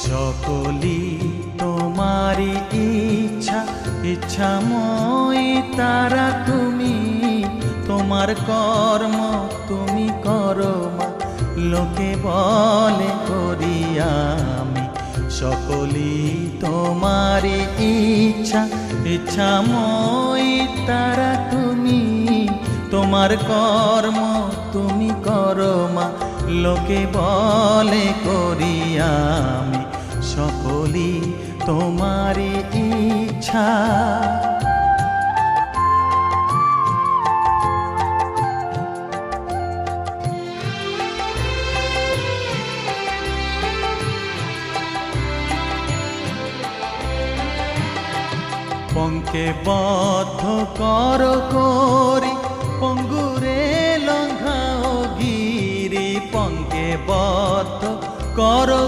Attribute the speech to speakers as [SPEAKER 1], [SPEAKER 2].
[SPEAKER 1] সকলি তোমারি ইচ্ছা, ইচ্ছাময়ী তারা তুমি। তোমার কর্ম তুমি করো মা, লোকে বলে করি আমি। সকলি তোমারি ইচ্ছা, ইচ্ছাময়ী তারা তুমি। তোমার কর্ম তুমি করো মা, লোকে বলে করি আমি। সকলি তোমারি ইচ্ছা। পঙ্কে বদ্ধ কর করি, পঙ্গুরে লঙ্ঘাও গিরি। পঙ্কে বদ্ধ কর